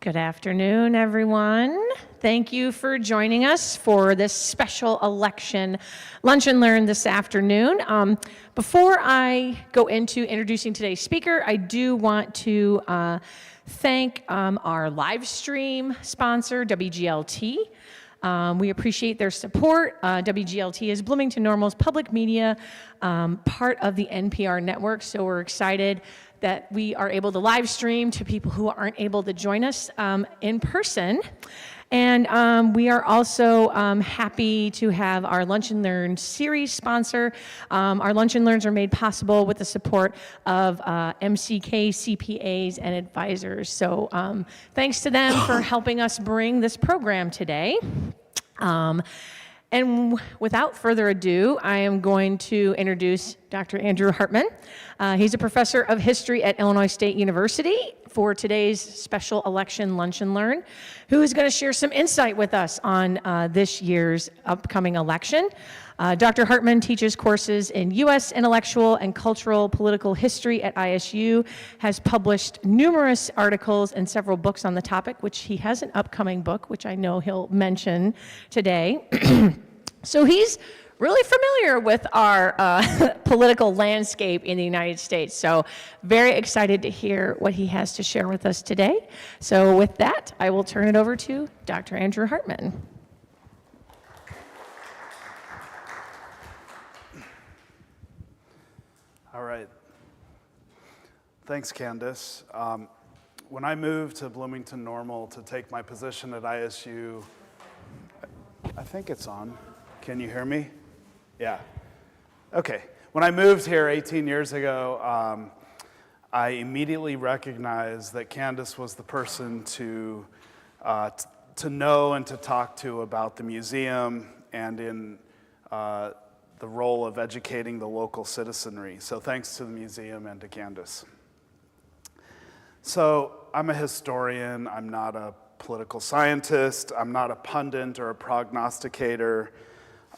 Good afternoon, everyone. Thank you for joining us for this special election Lunch and Learn this afternoon. Before I go into introducing today's speaker, I do want to thank our live stream sponsor, WGLT. We appreciate their support. WGLT is Bloomington Normal's public media, part of the NPR network, so we're excited that we are able to live stream to people who aren't able to join us in person. And we are also happy to have our Lunch and Learn series sponsor. Our Lunch and Learns are made possible with the support of MCK CPAs and advisors. So thanks to them for helping us bring this program today. And without further ado, I am going to introduce Dr. Andrew Hartman. He's a professor of history at Illinois State University for today's special election Lunch and Learn, who is going to share some insight with us on this year's upcoming election. Dr. Hartman teaches courses in U.S. intellectual and cultural political history at ISU, has published numerous articles and several books on the topic, which he has an upcoming book, which I know he'll mention today. So he's really familiar with our political landscape in the United States. So very excited to hear what he has to share with us today. So with that, I will turn it over to Dr. Andrew Hartman. All right. Thanks, Candace. When I moved to Bloomington Normal to take my position at ISU, I think it's on. Can you hear me? Yeah. Okay. When I moved here 18 years ago, I immediately recognized that Candace was the person to know and to talk to about the museum and in the role of educating the local citizenry. So thanks to the museum and to Candace. So I'm a historian. I'm not a political scientist. I'm not a pundit or a prognosticator.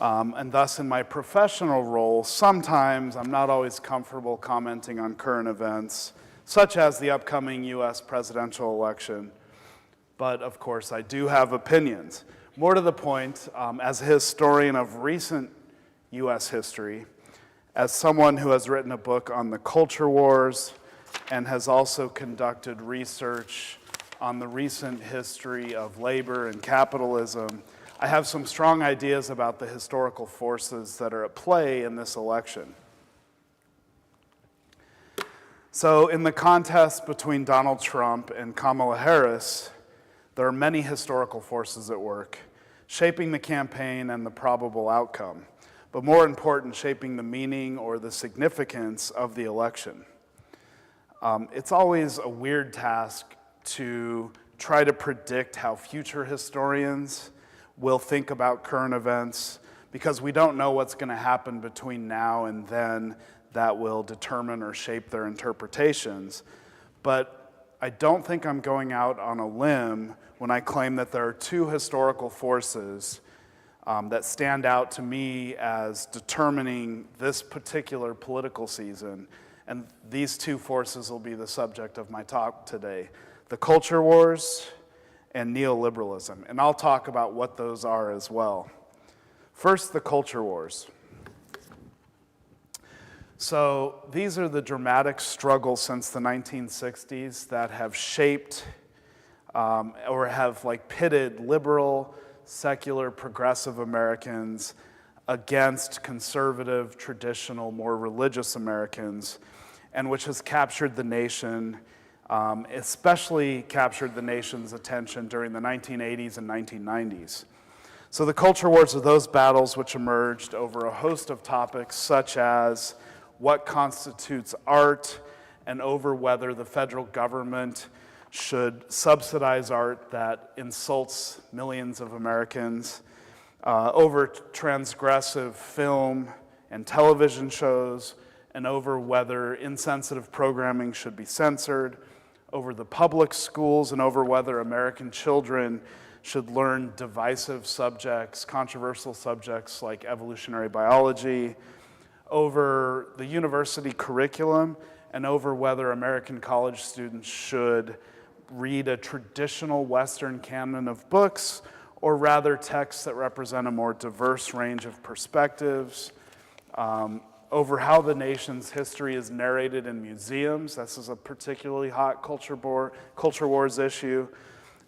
And thus, in my professional role, sometimes I'm not always comfortable commenting on current events, such as the upcoming U.S. presidential election. But of course, I do have opinions. More to the point, as a historian of recent U.S. history, as someone who has written a book on the culture wars and has also conducted research on the recent history of labor and capitalism, I have some strong ideas about the historical forces that are at play in this election. So in the contest between Donald Trump and Kamala Harris, there are many historical forces at work, shaping the campaign and the probable outcome, but more important, shaping the meaning or the significance of the election. It's always a weird task to try to predict how future historians will think about current events, because we don't know what's going to happen between now and then that will determine or shape their interpretations. But I don't think I'm going out on a limb when I claim that there are two historical forces that stand out to me as determining this particular political season. And these two forces will be the subject of my talk today: the culture wars and neoliberalism. And I'll talk about what those are as well. First, the culture wars. So these are the dramatic struggles since the 1960s that have shaped or have pitted liberal, secular, progressive Americans against conservative, traditional, more religious Americans, and which has captured the nation, especially captured the nation's attention during the 1980s and 1990s. So the culture wars are those battles which emerged over a host of topics such as what constitutes art, and over whether the federal government should subsidize art that insults millions of Americans, over transgressive film and television shows, and over whether insensitive programming should be censored, over the public schools, and over whether American children should learn divisive subjects, controversial subjects like evolutionary biology, over the university curriculum, and over whether American college students should read a traditional Western canon of books, or rather texts that represent a more diverse range of perspectives, over how the nation's history is narrated in museums. This is a particularly hot culture wars issue,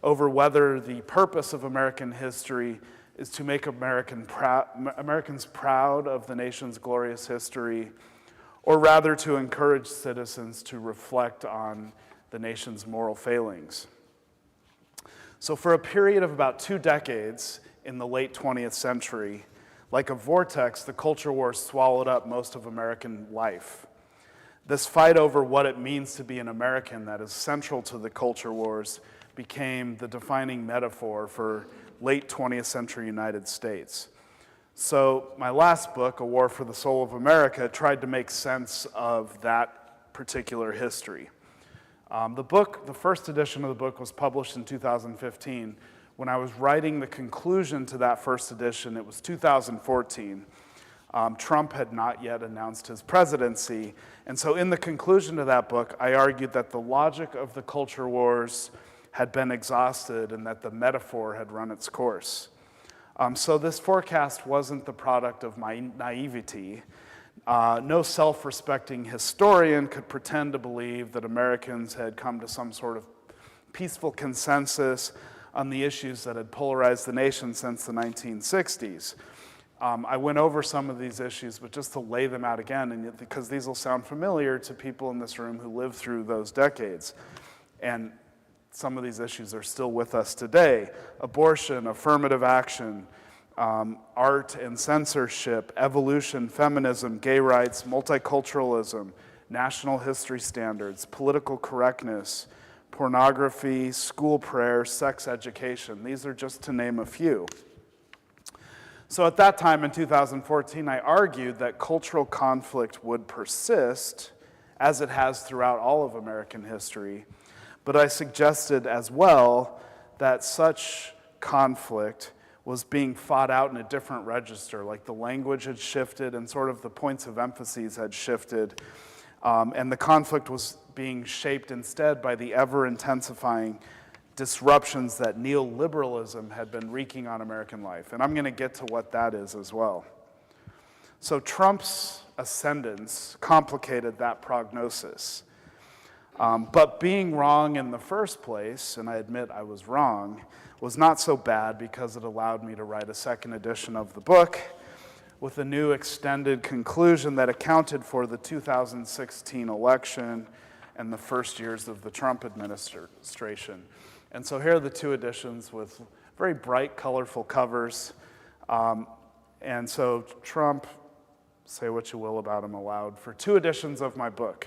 over whether the purpose of American history is to make Americans proud of the nation's glorious history, or rather to encourage citizens to reflect on the nation's moral failings. So for a period of about 2 decades in the late 20th century, like a vortex, the culture wars swallowed up most of American life. This fight over what it means to be an American that is central to the culture wars became the defining metaphor for late 20th century United States. So my last book, A War for the Soul of America, tried to make sense of that particular history. The first edition of the book was published in 2015. When I was writing the conclusion to that first edition, it was 2014. Trump had not yet announced his presidency. And so in the conclusion to that book, I argued that the logic of the culture wars had been exhausted and that the metaphor had run its course. So this forecast wasn't the product of my naivety. No self-respecting historian could pretend to believe that Americans had come to some sort of peaceful consensus on the issues that had polarized the nation since the 1960s. I went over some of these issues, but just to lay them out again, and because these will sound familiar to people in this room who lived through those decades. And some of these issues are still with us today. Abortion, affirmative action, art and censorship, evolution, feminism, gay rights, multiculturalism, national history standards, political correctness, pornography, school prayer, sex education. These are just to name a few. So at that time in 2014, I argued that cultural conflict would persist, as it has throughout all of American history, but I suggested as well that such conflict was being fought out in a different register, like the language had shifted and sort of the points of emphasis had shifted, and the conflict was being shaped instead by the ever-intensifying disruptions that neoliberalism had been wreaking on American life. And I'm going to get to what that is as well. So Trump's ascendance complicated that prognosis. But being wrong in the first place, and I admit I was wrong, was not so bad because it allowed me to write a second edition of the book with a new extended conclusion that accounted for the 2016 election and the first years of the Trump administration. And so here are the 2 editions with very bright, colorful covers. And so Trump, say what you will about him aloud, for 2 editions of my book.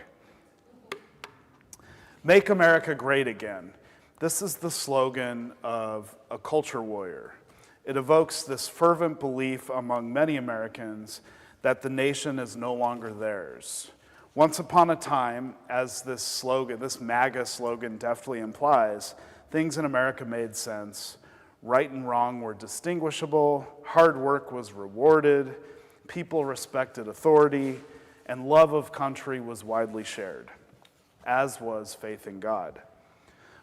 Make America Great Again. This is the slogan of a culture warrior. It evokes this fervent belief among many Americans that the nation is no longer theirs. Once upon a time, as this slogan, this MAGA slogan deftly implies, things in America made sense. Right and wrong were distinguishable, hard work was rewarded, people respected authority, and love of country was widely shared, as was faith in God.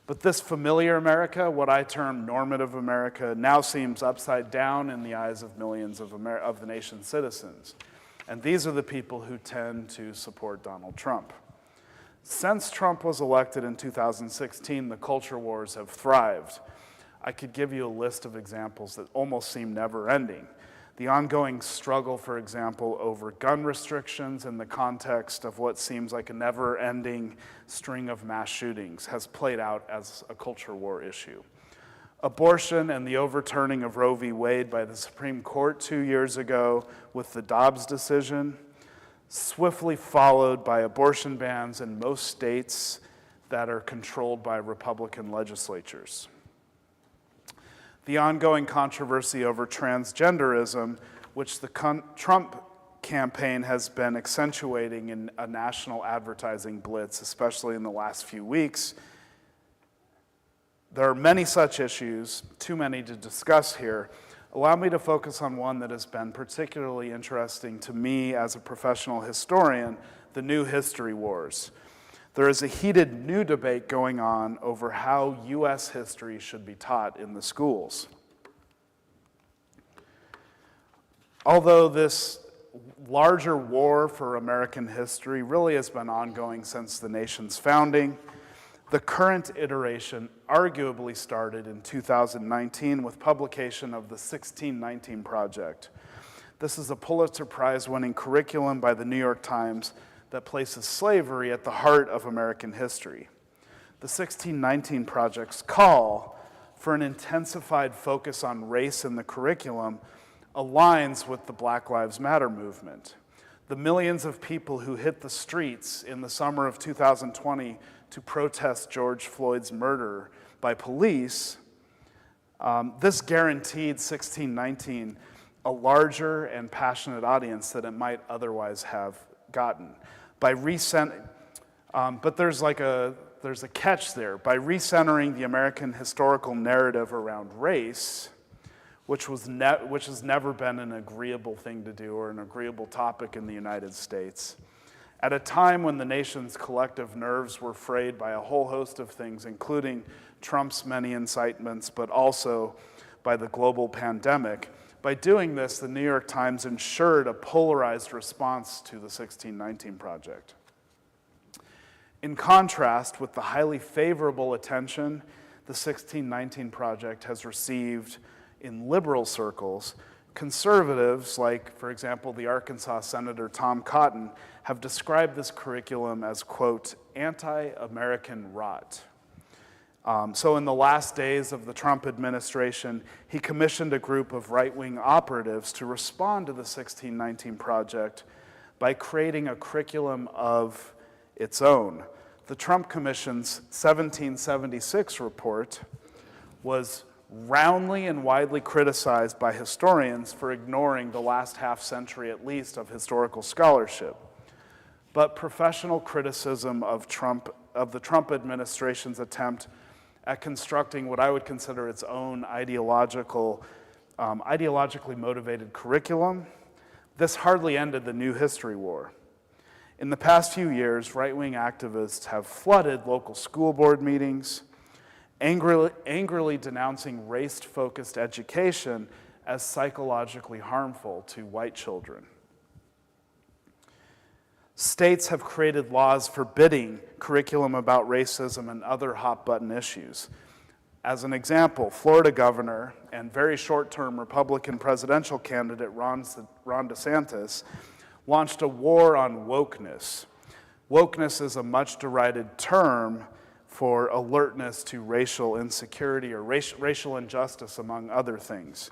But this familiar America, what I term normative America, now seems upside down in the eyes of millions of the nation's citizens. And these are the people who tend to support Donald Trump. Since Trump was elected in 2016, the culture wars have thrived. I could give you a list of examples that almost seem never-ending. The ongoing struggle, for example, over gun restrictions in the context of what seems like a never-ending string of mass shootings has played out as a culture war issue. Abortion and the overturning of Roe v. Wade by the Supreme Court 2 years ago with the Dobbs decision, swiftly followed by abortion bans in most states that are controlled by Republican legislatures. The ongoing controversy over transgenderism, which the Trump campaign has been accentuating in a national advertising blitz, especially in the last few weeks. There are many such issues, too many to discuss here. Allow me to focus on one that has been particularly interesting to me as a professional historian, the new history wars. There is a heated new debate going on over how U.S. history should be taught in the schools. Although this larger war for American history really has been ongoing since the nation's founding, the current iteration arguably started in 2019 with publication of the 1619 Project. This is a Pulitzer Prize-winning curriculum by the New York Times that places slavery at the heart of American history. The 1619 Project's call for an intensified focus on race in the curriculum aligns with the Black Lives Matter movement. The millions of people who hit the streets in the summer of 2020 to protest George Floyd's murder by police, this guaranteed 1619 a larger and passionate audience than it might otherwise have gotten. But there's a catch there. By recentering the American historical narrative around race, which has never been an agreeable thing to do or an agreeable topic in the United States, at a time when the nation's collective nerves were frayed by a whole host of things, including Trump's many incitements, but also by the global pandemic. By doing this, the New York Times ensured a polarized response to the 1619 Project. In contrast with the highly favorable attention the 1619 Project has received in liberal circles, conservatives, like, for example, the Arkansas Senator Tom Cotton, have described this curriculum as, quote, anti-American rot. So in the last days of the Trump administration, he commissioned a group of right-wing operatives to respond to the 1619 Project by creating a curriculum of its own. The Trump Commission's 1776 report was roundly and widely criticized by historians for ignoring the last half century at least of historical scholarship. But professional criticism of the Trump administration's attempt at constructing what I would consider its own ideologically motivated curriculum, this hardly ended the new history war. In the past few years, right-wing activists have flooded local school board meetings, angrily denouncing race-focused education as psychologically harmful to white children. States have created laws forbidding curriculum about racism and other hot-button issues. As an example, Florida governor and very short-term Republican presidential candidate Ron DeSantis launched a war on wokeness. Wokeness is a much-derided term for alertness to racial insecurity or racial injustice, among other things.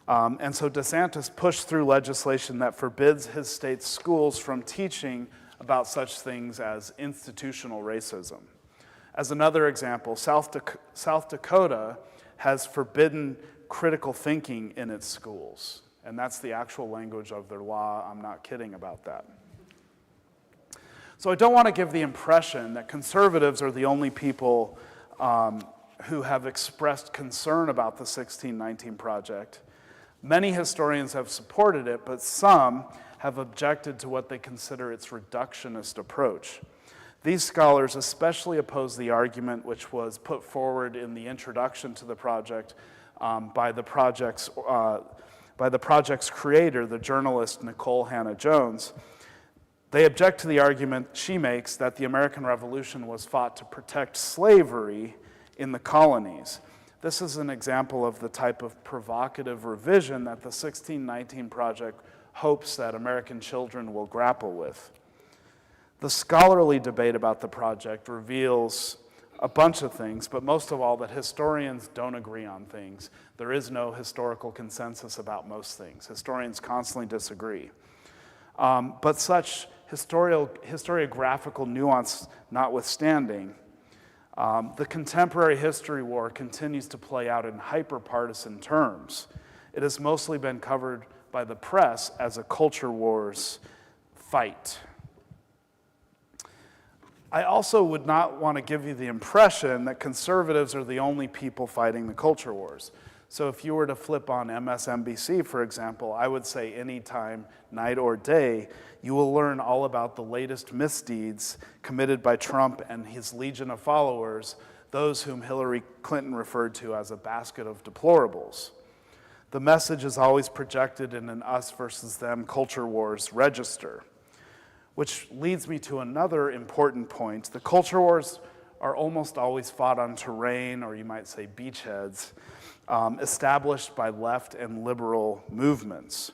And so DeSantis pushed through legislation that forbids his state's schools from teaching about such things as institutional racism. As another example, South Dakota has forbidden critical thinking in its schools. And that's the actual language of their law. I'm not kidding about that. So I don't want to give the impression that conservatives are the only people who have expressed concern about the 1619 Project. Many historians have supported it, but some have objected to what they consider its reductionist approach. These scholars especially oppose the argument which was put forward in the introduction to the project by the project's creator, the journalist Nicole Hannah-Jones. They object to the argument she makes that the American Revolution was fought to protect slavery in the colonies. This is an example of the type of provocative revision that the 1619 Project hopes that American children will grapple with. The scholarly debate about the project reveals a bunch of things, but most of all that historians don't agree on things. There is no historical consensus about most things. Historians constantly disagree. But such historiographical nuance notwithstanding, the contemporary history war continues to play out in hyper-partisan terms. It has mostly been covered by the press as a culture wars fight. I also would not want to give you the impression that conservatives are the only people fighting the culture wars. So if you were to flip on MSNBC, for example, I would say anytime, night or day, you will learn all about the latest misdeeds committed by Trump and his legion of followers, those whom Hillary Clinton referred to as a basket of deplorables. The message is always projected in an us versus them culture wars register, which leads me to another important point. The culture wars are almost always fought on terrain, or you might say beachheads, established by left and liberal movements.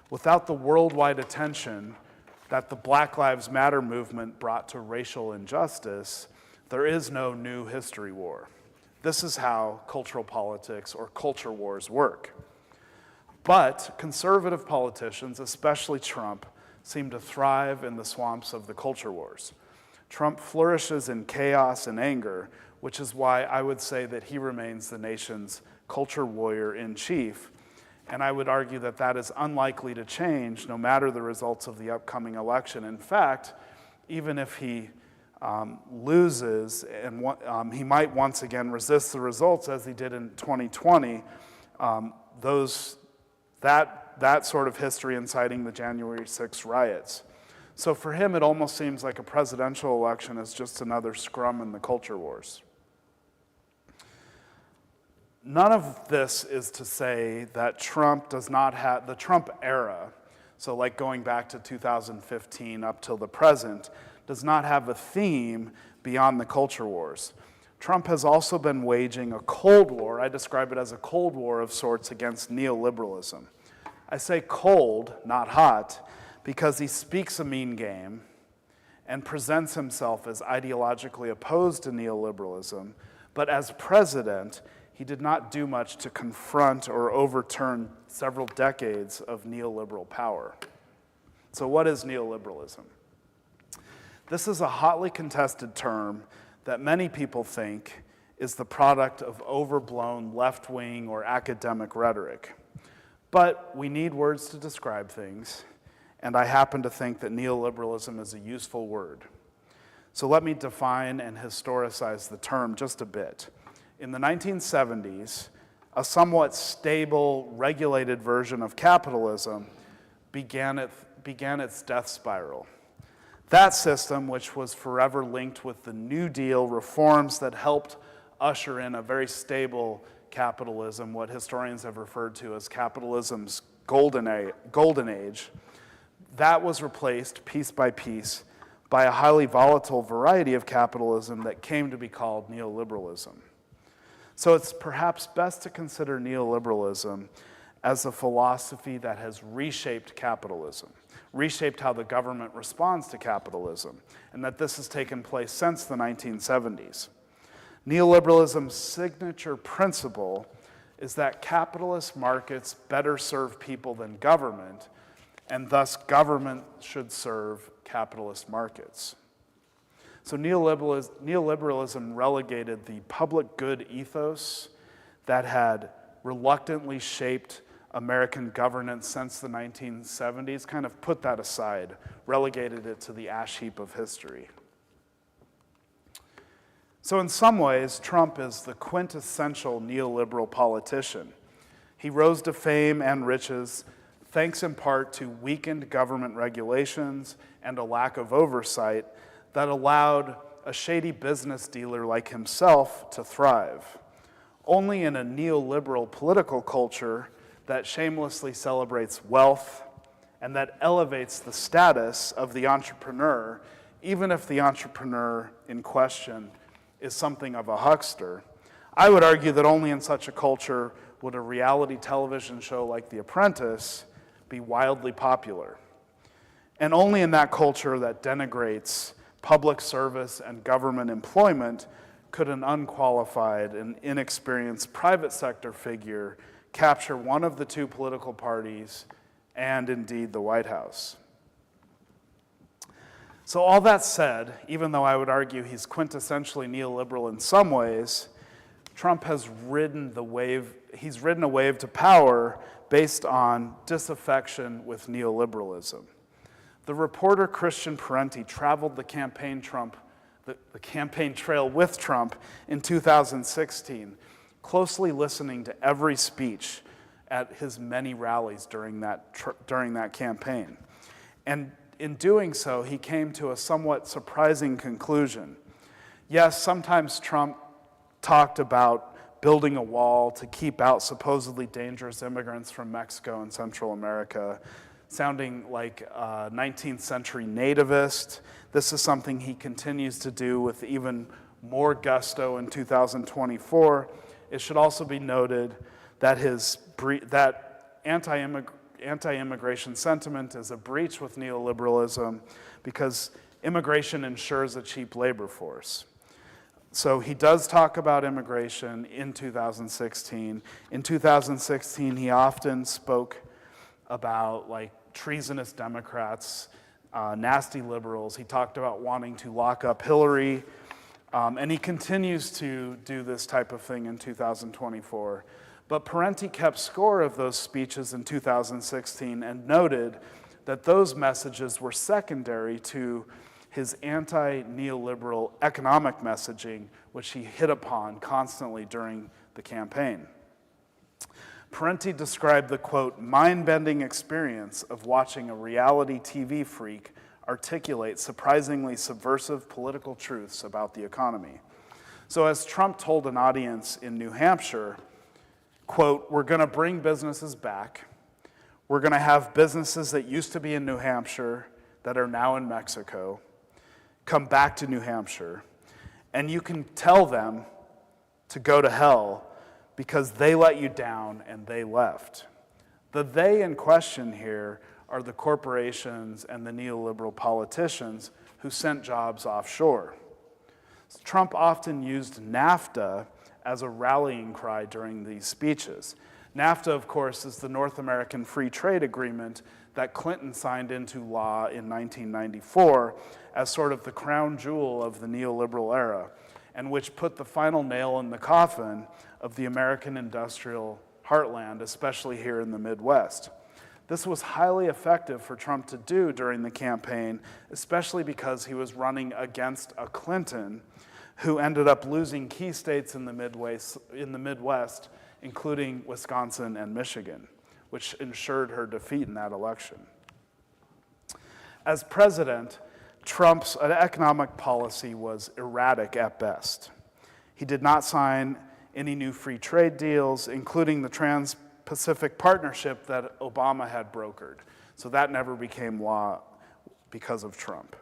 Without the worldwide attention that the Black Lives Matter movement brought to racial injustice, there is no new history war. This is how cultural politics or culture wars work. But conservative politicians, especially Trump, seem to thrive in the swamps of the culture wars. Trump flourishes in chaos and anger, which is why I would say that he remains the nation's culture warrior in chief. And I would argue that that is unlikely to change no matter the results of the upcoming election. In fact, even if he loses, and he might once again resist the results as he did in 2020, that sort of history inciting the January 6th riots. So for him, it almost seems like a presidential election is just another scrum in the culture wars. None of this is to say that Trump does not have, the Trump era, so like going back to 2015 up till the present, does not have a theme beyond the culture wars. Trump has also been waging a Cold War, I describe it as a Cold War of sorts, against neoliberalism. I say cold, not hot, because he speaks a mean game and presents himself as ideologically opposed to neoliberalism, but as president, he did not do much to confront or overturn several decades of neoliberal power. So what is neoliberalism? This is a hotly contested term that many people think is the product of overblown left-wing or academic rhetoric. But we need words to describe things, and I happen to think that neoliberalism is a useful word. So let me define and historicize the term just a bit. In the 1970s, a somewhat stable, regulated version of capitalism began its death spiral. That system, which was forever linked with the New Deal reforms that helped usher in a very stable capitalism, what historians have referred to as capitalism's golden age, that was replaced piece by piece by a highly volatile variety of capitalism that came to be called neoliberalism. So it's perhaps best to consider neoliberalism as a philosophy that has reshaped capitalism, reshaped how the government responds to capitalism, and that this has taken place since the 1970s. Neoliberalism's signature principle is that capitalist markets better serve people than government, and thus government should serve capitalist markets. So neoliberalism relegated the public good ethos that had reluctantly shaped American governance since the 1970s, kind of put that aside, relegated it to the ash heap of history. So in some ways, Trump is the quintessential neoliberal politician. He rose to fame and riches thanks in part to weakened government regulations and a lack of oversight that allowed a shady business dealer like himself to thrive. Only in a neoliberal political culture that shamelessly celebrates wealth and that elevates the status of the entrepreneur, even if the entrepreneur in question is something of a huckster. I would argue that only in such a culture would a reality television show like The Apprentice be wildly popular. And only in that culture that denigrates public service and government employment could an unqualified and inexperienced private sector figure capture one of the two political parties and indeed the White House. So all that said, even though I would argue he's quintessentially neoliberal in some ways, Trump has ridden a wave to power based on disaffection with neoliberalism. The reporter Christian Parenti traveled the campaign trail with Trump in 2016. closely listening to every speech at his many rallies during that campaign. And in doing so, he came to a somewhat surprising conclusion. Yes, sometimes Trump talked about building a wall to keep out supposedly dangerous immigrants from Mexico and Central America, sounding like a 19th century nativist. This is something he continues to do with even more gusto in 2024. It should also be noted that that anti-immigration sentiment is a breach with neoliberalism because immigration ensures a cheap labor force. So he does talk about immigration in 2016. In 2016, he often spoke about like treasonous Democrats, nasty liberals. He talked about wanting to lock up Hillary, and he continues to do this type of thing in 2024. But Parenti kept score of those speeches in 2016 and noted that those messages were secondary to his anti-neoliberal economic messaging, which he hit upon constantly during the campaign. Parenti described the, quote, mind-bending experience of watching a reality TV freak articulate surprisingly subversive political truths about the economy. So as Trump told an audience in New Hampshire, quote, we're going to bring businesses back. We're going to have businesses that used to be in New Hampshire that are now in Mexico come back to New Hampshire, and you can tell them to go to hell because they let you down and they left. The they in question here are the corporations and the neoliberal politicians who sent jobs offshore. Trump often used NAFTA as a rallying cry during these speeches. NAFTA, of course, is the North American Free Trade Agreement that Clinton signed into law in 1994 as sort of the crown jewel of the neoliberal era, and which put the final nail in the coffin of the American industrial heartland, especially here in the Midwest. This was highly effective for Trump to do during the campaign, especially because he was running against a Clinton who ended up losing key states in the Midwest, including Wisconsin and Michigan, which ensured her defeat in that election. As president, Trump's economic policy was erratic at best. He did not sign any new free trade deals, including the Trans-Pacific Partnership that Obama had brokered. So that never became law because of Trump.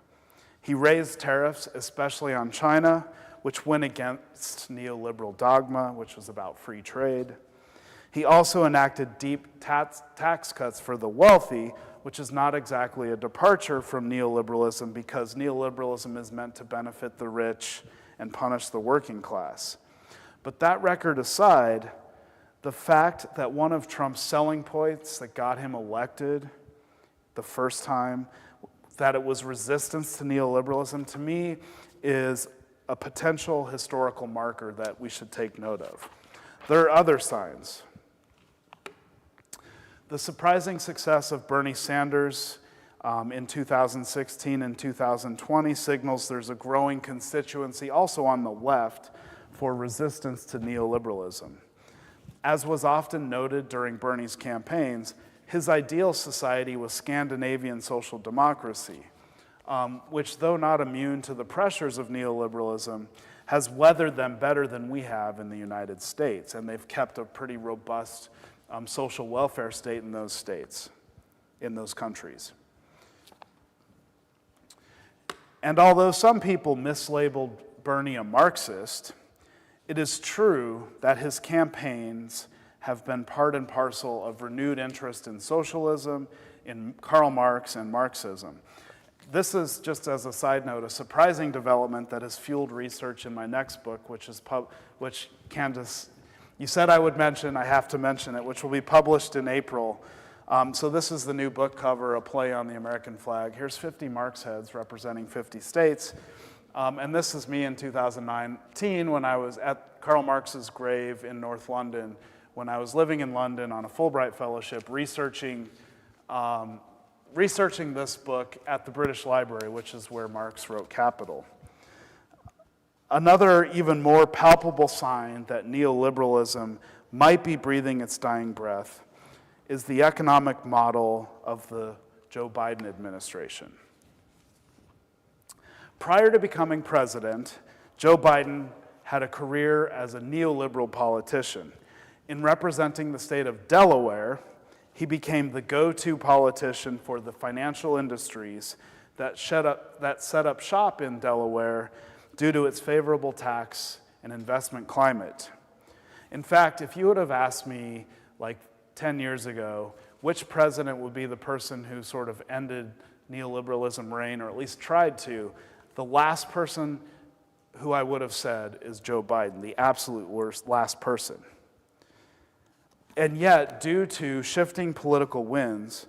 He raised tariffs, especially on China, which went against neoliberal dogma, which was about free trade. He also enacted deep tax cuts for the wealthy, which is not exactly a departure from neoliberalism because neoliberalism is meant to benefit the rich and punish the working class. But that record aside, the fact that one of Trump's selling points that got him elected the first time, that it was resistance to neoliberalism, to me is a potential historical marker that we should take note of. There are other signs. The surprising success of Bernie Sanders in 2016 and 2020 signals there's a growing constituency also on the left for resistance to neoliberalism. As was often noted during Bernie's campaigns, his ideal society was Scandinavian social democracy, which, though not immune to the pressures of neoliberalism, has weathered them better than we have in the United States, and they've kept a pretty robust social welfare state in those states, in those countries. And although some people mislabeled Bernie a Marxist, it is true that his campaigns have been part and parcel of renewed interest in socialism, in Karl Marx and Marxism. This is, just as a side note, a surprising development that has fueled research in my next book, which Candace, you said I would mention, I have to mention it, which will be published in April. So this is the new book cover, a play on the American flag. Here's 50 Marx heads representing 50 states. And this is me in 2019 when I was at Karl Marx's grave in North London, when I was living in London on a Fulbright fellowship, researching this book at the British Library, which is where Marx wrote Capital. Another even more palpable sign that neoliberalism might be breathing its dying breath is the economic model of the Joe Biden administration. Prior to becoming president, Joe Biden had a career as a neoliberal politician. In representing the state of Delaware, he became the go-to politician for the financial industries that set up shop in Delaware due to its favorable tax and investment climate. In fact, if you would have asked me like 10 years ago which president would be the person who sort of ended neoliberalism reign, or at least tried to, the last person who I would have said is Joe Biden, the absolute last person. And yet, due to shifting political winds,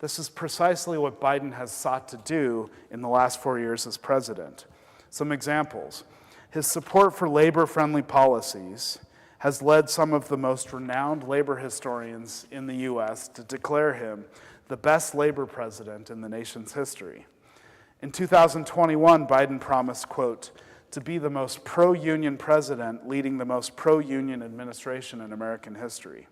this is precisely what Biden has sought to do in the last 4 years as president. Some examples. His support for labor-friendly policies has led some of the most renowned labor historians in the U.S. to declare him the best labor president in the nation's history. In 2021, Biden promised, quote, to be the most pro-union president leading the most pro-union administration in American history.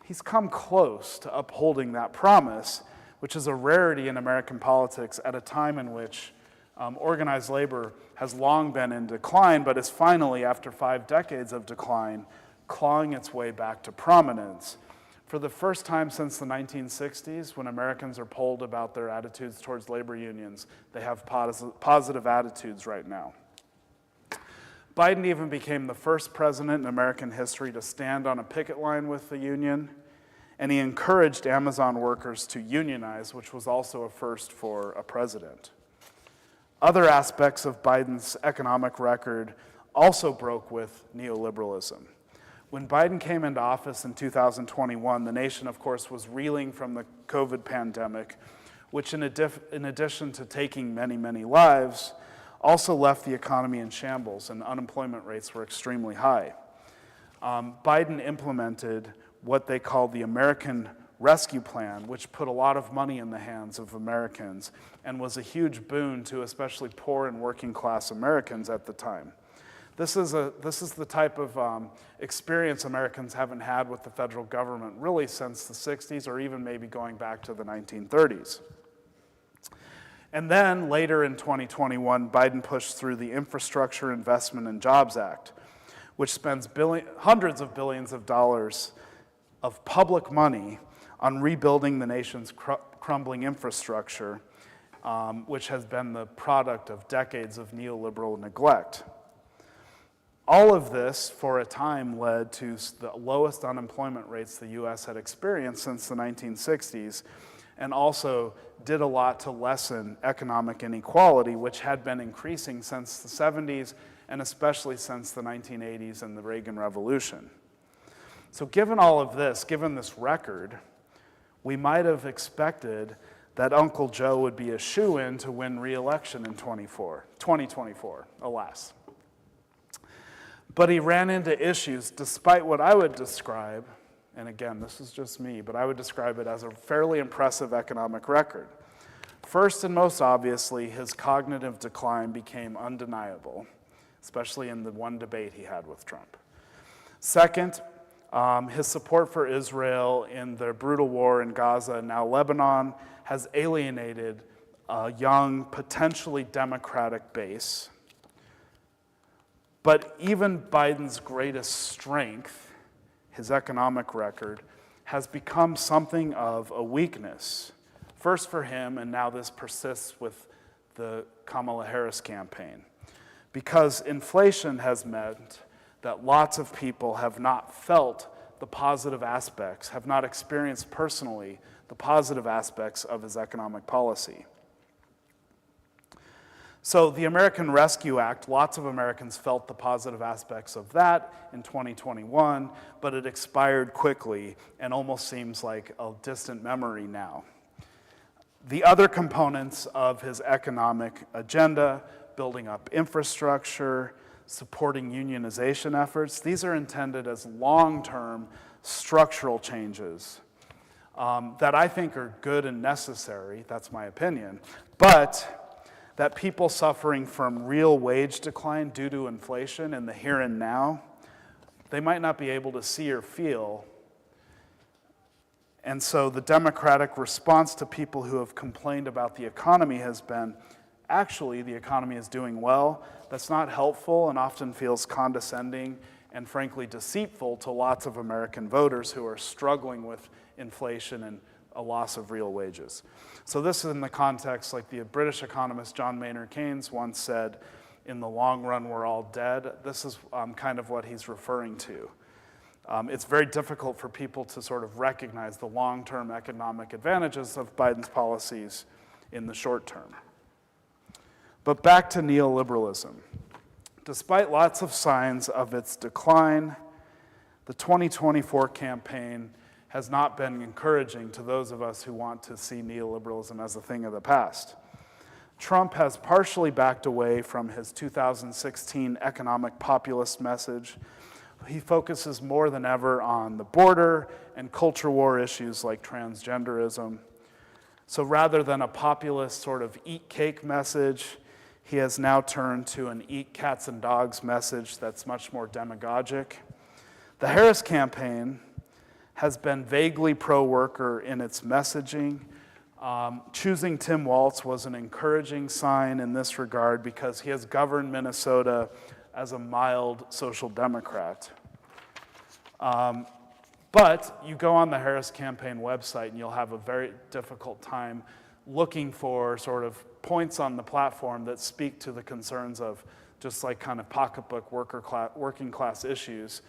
He's come close to upholding that promise, which is a rarity in American politics at a time in which organized labor has long been in decline, but is finally, after 5 decades of decline, clawing its way back to prominence. For the first time since the 1960s, when Americans are polled about their attitudes towards labor unions, they have positive attitudes right now. Biden even became the first president in American history to stand on a picket line with the union, and he encouraged Amazon workers to unionize, which was also a first for a president. Other aspects of Biden's economic record also broke with neoliberalism. When Biden came into office in 2021, the nation, of course, was reeling from the COVID pandemic, which in addition to taking many, many lives, also left the economy in shambles, and unemployment rates were extremely high. Biden implemented what they called the American Rescue Plan, which put a lot of money in the hands of Americans and was a huge boon to especially poor and working class Americans at the time. This is the type of experience Americans haven't had with the federal government really since the 60s, or even maybe going back to the 1930s. And then later in 2021, Biden pushed through the Infrastructure Investment and Jobs Act, which spends hundreds of billions of dollars of public money on rebuilding the nation's crumbling infrastructure, which has been the product of decades of neoliberal neglect. All of this, for a time, led to the lowest unemployment rates the U.S. had experienced since the 1960s, and also did a lot to lessen economic inequality, which had been increasing since the 70s, and especially since the 1980s and the Reagan Revolution. So given all of this, given this record, we might have expected that Uncle Joe would be a shoo-in to win re-election in 2024, alas. But he ran into issues despite what I would describe, and again, this is just me, but I would describe it as a fairly impressive economic record. First and most obviously, his cognitive decline became undeniable, especially in the one debate he had with Trump. Second, his support for Israel in the brutal war in Gaza and now Lebanon has alienated a young, potentially democratic base. But even Biden's greatest strength, his economic record, has become something of a weakness. First for him, and now this persists with the Kamala Harris campaign. Because inflation has meant that lots of people have not felt the positive aspects, have not experienced personally the positive aspects of his economic policy. So the American Rescue Act, lots of Americans felt the positive aspects of that in 2021, but it expired quickly and almost seems like a distant memory now. The other components of his economic agenda, building up infrastructure, supporting unionization efforts, these are intended as long-term structural changes that I think are good and necessary, that's my opinion, but that people suffering from real wage decline due to inflation in the here and now, they might not be able to see or feel. And so the Democratic response to people who have complained about the economy has been, actually, the economy is doing well. That's not helpful and often feels condescending and frankly deceitful to lots of American voters who are struggling with inflation and a loss of real wages. So this is in the context, like the British economist John Maynard Keynes once said, in the long run, we're all dead. This is kind of what he's referring to. It's very difficult for people to sort of recognize the long-term economic advantages of Biden's policies in the short term. But back to neoliberalism. Despite lots of signs of its decline, the 2024 campaign has not been encouraging to those of us who want to see neoliberalism as a thing of the past. Trump has partially backed away from his 2016 economic populist message. He focuses more than ever on the border and culture war issues like transgenderism. So rather than a populist sort of eat cake message, he has now turned to an eat cats and dogs message that's much more demagogic. The Harris campaign has been vaguely pro-worker in its messaging. Choosing Tim Walz was an encouraging sign in this regard because he has governed Minnesota as a mild social democrat. But you go on the Harris campaign website and you'll have a very difficult time looking for sort of points on the platform that speak to the concerns of just like kind of pocketbook working class issues.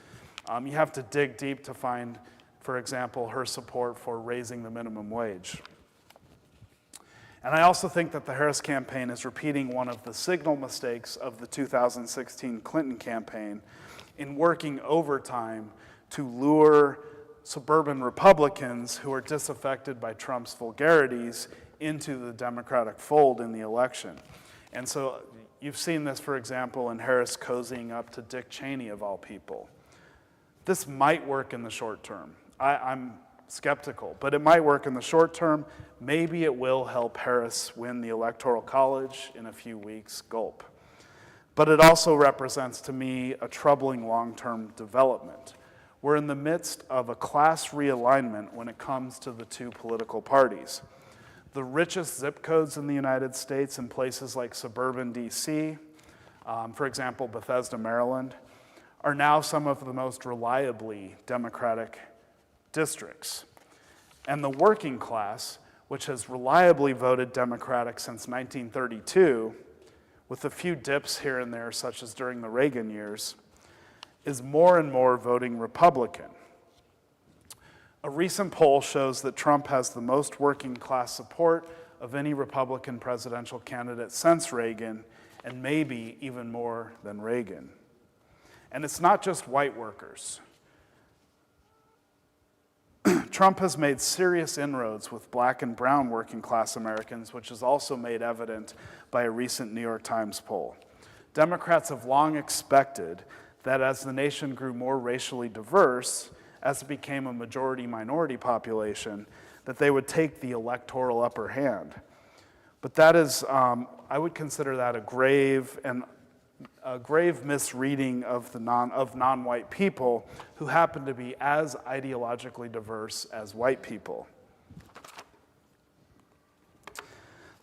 You have to dig deep to find, for example, her support for raising the minimum wage. And I also think that the Harris campaign is repeating one of the signal mistakes of the 2016 Clinton campaign in working overtime to lure suburban Republicans who are disaffected by Trump's vulgarities into the Democratic fold in the election. And so you've seen this, for example, in Harris cozying up to Dick Cheney, of all people. This might work in the short term. I'm skeptical, but it might work in the short term. Maybe it will help Harris win the Electoral College in a few weeks, gulp. But it also represents, to me, a troubling long-term development. We're in the midst of a class realignment when it comes to the two political parties. The richest zip codes in the United States in places like suburban DC, for example, Bethesda, Maryland, are now some of the most reliably Democratic districts. And the working class, which has reliably voted Democratic since 1932, with a few dips here and there, such as during the Reagan years, is more and more voting Republican. A recent poll shows that Trump has the most working class support of any Republican presidential candidate since Reagan, and maybe even more than Reagan. And it's not just white workers. Trump has made serious inroads with black and brown working class Americans, which is also made evident by a recent New York Times poll. Democrats have long expected that as the nation grew more racially diverse, as it became a majority-minority population, that they would take the electoral upper hand. But that is, I would consider that a grave misreading of non-white people who happen to be as ideologically diverse as white people.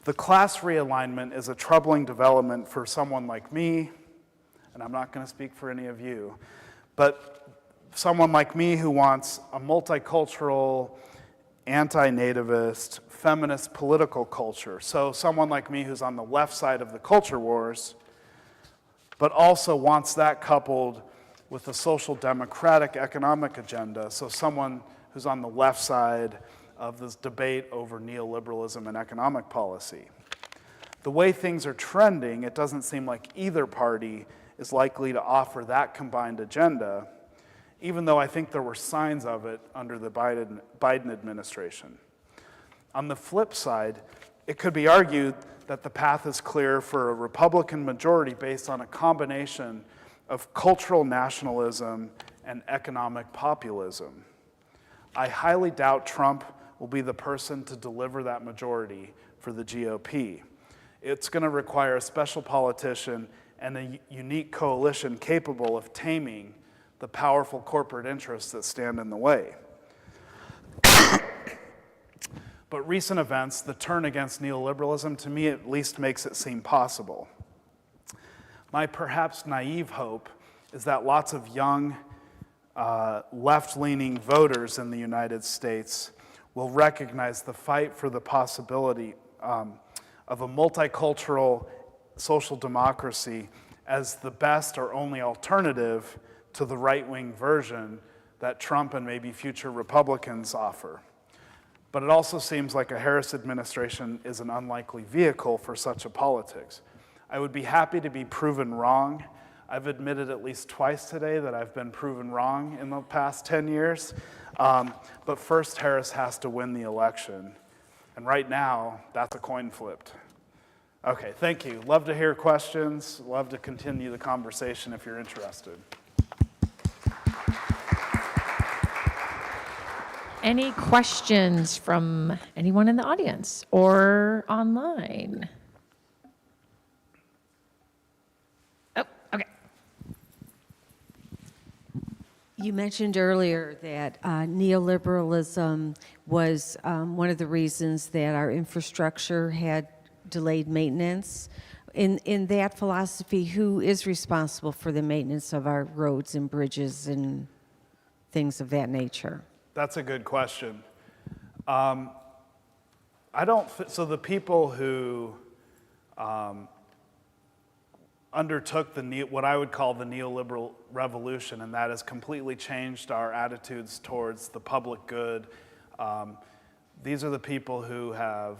The class realignment is a troubling development for someone like me, and I'm not going to speak for any of you, but someone like me who wants a multicultural, anti-nativist, feminist political culture. So someone like me who's on the left side of the culture wars, but also wants that coupled with a social democratic economic agenda. So someone who's on the left side of this debate over neoliberalism and economic policy. The way things are trending, it doesn't seem like either party is likely to offer that combined agenda, even though I think there were signs of it under the Biden administration. On the flip side, it could be argued that the path is clear for a Republican majority based on a combination of cultural nationalism and economic populism. I highly doubt Trump will be the person to deliver that majority for the GOP. It's going to require a special politician and a unique coalition capable of taming the powerful corporate interests that stand in the way. But recent events, the turn against neoliberalism, to me at least makes it seem possible. My perhaps naive hope is that lots of young, left-leaning voters in the United States will recognize the fight for the possibility of a multicultural social democracy as the best or only alternative to the right-wing version that Trump and maybe future Republicans offer. But it also seems like a Harris administration is an unlikely vehicle for such a politics. I would be happy to be proven wrong. I've admitted at least twice today that I've been proven wrong in the past 10 years. But first, Harris has to win the election. And right now, that's a coin flipped. Okay, thank you. Love to hear questions. Love to continue the conversation if you're interested. Any questions from anyone in the audience or online? Oh, okay. You mentioned earlier that neoliberalism was one of the reasons that our infrastructure had delayed maintenance. In that philosophy, who is responsible for the maintenance of our roads and bridges and things of that nature? That's a good question. So the people who undertook what I would call the neoliberal revolution, and that has completely changed our attitudes towards the public good. These are the people who have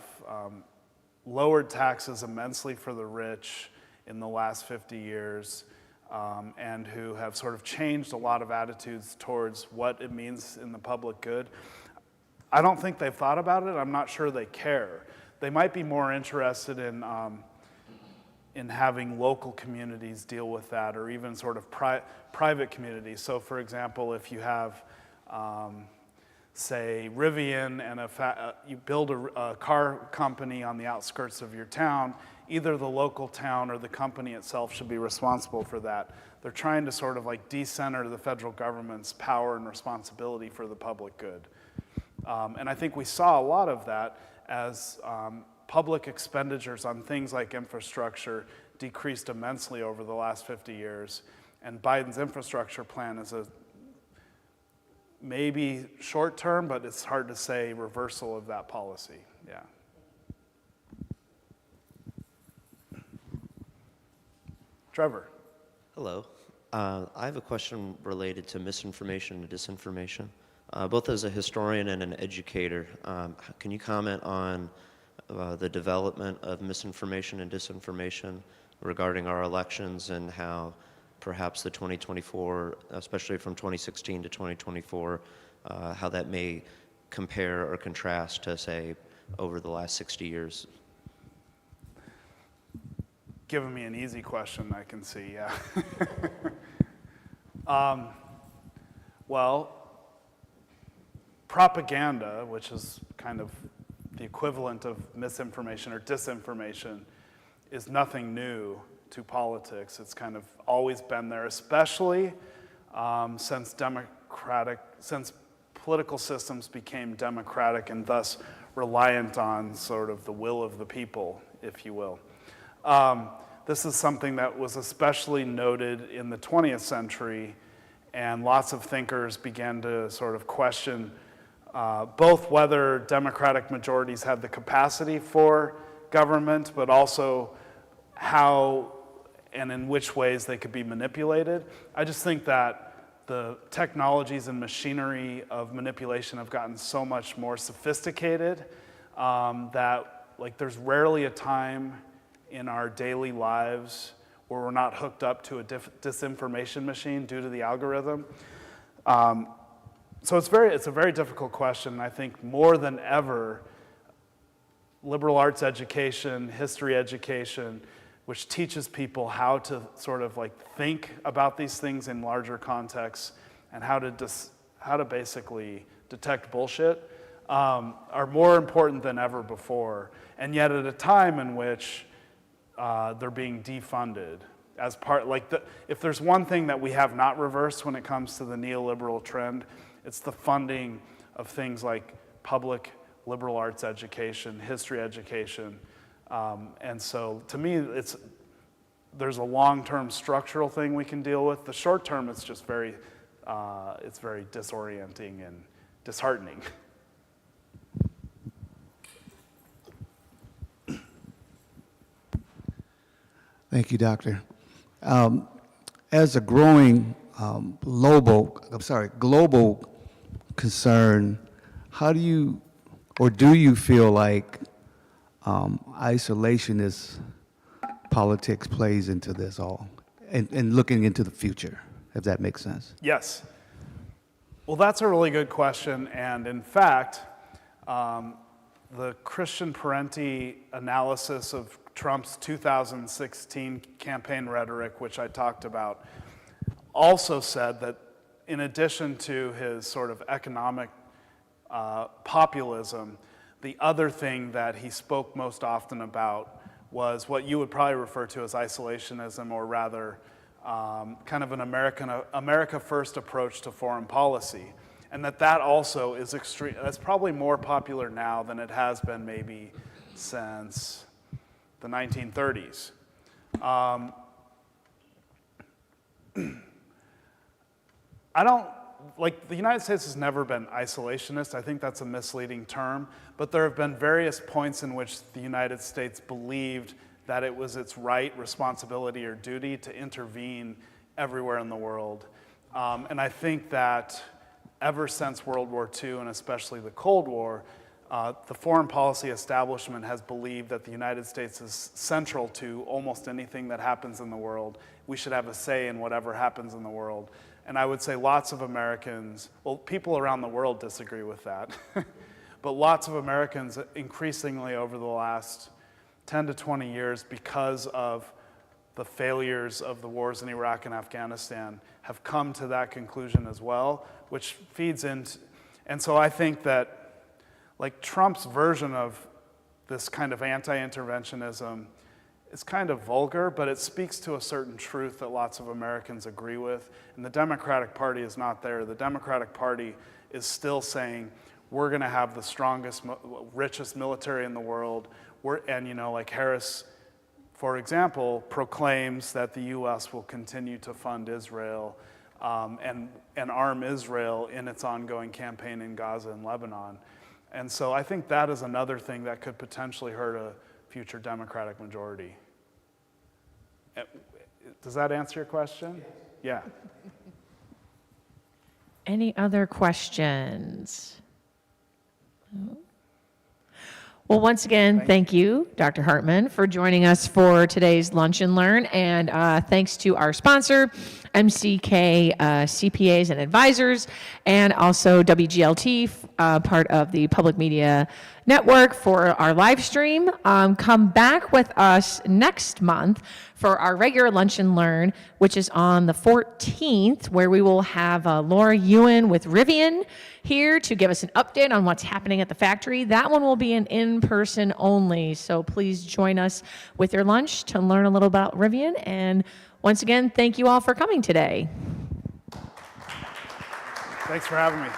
lowered taxes immensely for the rich in the last 50 years. And who have sort of changed a lot of attitudes towards what it means in the public good. I don't think they've thought about it. I'm not sure they care. They might be more interested in having local communities deal with that, or even sort of private communities. So, for example, if you have, say, Rivian and you build a car company on the outskirts of your town, either the local town or the company itself should be responsible for that. They're trying to sort of like decenter the federal government's power and responsibility for the public good. And I think we saw a lot of that as public expenditures on things like infrastructure decreased immensely over the last 50 years. And Biden's infrastructure plan is a maybe short term, but it's hard to say, reversal of that policy. Yeah. Trevor. Hello. I have a question related to misinformation and disinformation. Both as a historian and an educator, can you comment on the development of misinformation and disinformation regarding our elections and how perhaps the 2024, especially from 2016 to 2024, how that may compare or contrast to, say, over the last 60 years? Giving me an easy question, I can see, yeah. Well, propaganda, which is kind of the equivalent of misinformation or disinformation, is nothing new to politics. It's kind of always been there, especially since political systems became democratic and thus reliant on sort of the will of the people, if you will. This is something that was especially noted in the 20th century, and lots of thinkers began to sort of question both whether democratic majorities had the capacity for government, but also how and in which ways they could be manipulated. I just think that the technologies and machinery of manipulation have gotten so much more sophisticated that like there's rarely a time in our daily lives where we're not hooked up to a disinformation machine due to the algorithm. So it's a very difficult question. I think more than ever, liberal arts education, history education, which teaches people how to sort of like think about these things in larger contexts and how to basically detect bullshit, are more important than ever before. And yet at a time in which they're being defunded as part, like, if there's one thing that we have not reversed when it comes to the neoliberal trend, it's the funding of things like public liberal arts education, history education. And so to me, there's a long-term structural thing we can deal with. The short term, it's just very disorienting and disheartening. Thank you, Doctor. As a growing global concern, how do you, or do you feel like isolationist politics plays into this all, and looking into the future, if that makes sense? Yes. Well, that's a really good question, and in fact, the Christian Parenti analysis of Trump's 2016 campaign rhetoric, which I talked about, also said that in addition to his sort of economic populism, the other thing that he spoke most often about was what you would probably refer to as isolationism, or rather kind of an America First approach to foreign policy. And that also is that's probably more popular now than it has been maybe since the 1930s. The United States has never been isolationist. I think that's a misleading term, but there have been various points in which the United States believed that it was its right, responsibility, or duty to intervene everywhere in the world. And I think that ever since World War II, and especially the Cold War, the foreign policy establishment has believed that the United States is central to almost anything that happens in the world. We should have a say in whatever happens in the world. And I would say lots of Americans, well, people around the world disagree with that, but lots of Americans increasingly over the last 10 to 20 years, because of the failures of the wars in Iraq and Afghanistan, have come to that conclusion as well, which feeds into, and so I think that like Trump's version of this kind of anti-interventionism is kind of vulgar, but it speaks to a certain truth that lots of Americans agree with, and the Democratic Party is not there. The Democratic Party is still saying, we're gonna have the strongest, richest military in the world, and like Harris, for example, proclaims that the US will continue to fund Israel and arm Israel in its ongoing campaign in Gaza and Lebanon. And so I think that is another thing that could potentially hurt a future Democratic majority. Does that answer your question? Yeah. Any other questions? Well, once again, thank you, Dr. Hartman, for joining us for today's Lunch and Learn. And thanks to our sponsor, MCK CPAs and Advisors, and also WGLT, part of the Public Media Network, for our live stream. Come back with us next month for our regular Lunch and Learn, which is on the 14th, where we will have Laura Ewan with Rivian here to give us an update on what's happening at the factory. That one will be an in-person only, so please join us with your lunch to learn a little about Rivian. And once again, thank you all for coming today. Thanks for having me.